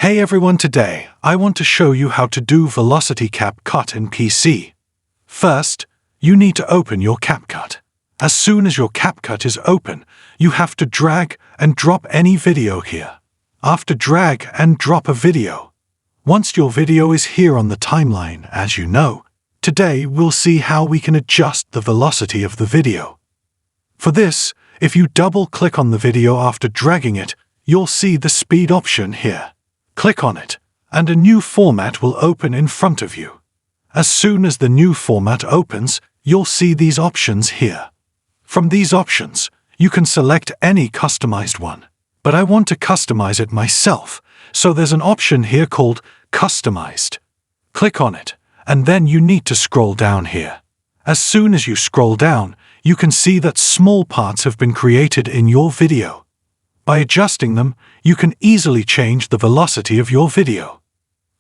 Hey everyone, today I want to show you how to do velocity Capcut in PC. First, you need to open your Capcut. As soon as your Capcut is open, you have to drag and drop any video here. After drag and drop a video. Once your video is here on the timeline, as you know, today we'll see how we can adjust the velocity of the video. For this, if you double-click on the video after dragging it, you'll see the speed option here. Click on it, and a new format will open in front of you. As soon as the new format opens, you'll see these options here. From these options, you can select any customized one. But I want to customize it myself, so there's an option here called Customized. Click on it, and then you need to scroll down here. As soon as you scroll down, you can see that small parts have been created in your video. By adjusting them, you can easily change the velocity of your video.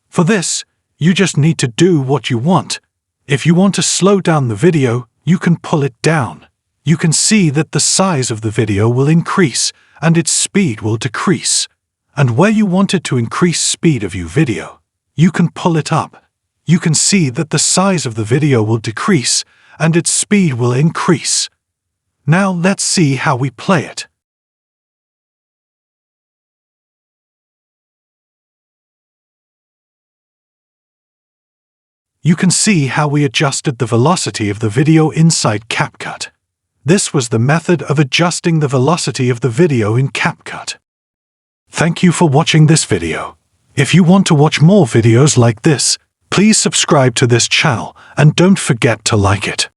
For this, you just need to do what you want. If you want to slow down the video, you can pull it down. You can see that the size of the video will increase and its speed will decrease. And where you wanted to increase speed of your video, you can pull it up. You can see that the size of the video will decrease and its speed will increase. Now let's see how we play it. You can see how we adjusted the velocity of the video inside Capcut. This was the method of adjusting the velocity of the video in Capcut. Thank you for watching this video. If you want to watch more videos like this, please subscribe to this channel and don't forget to like it.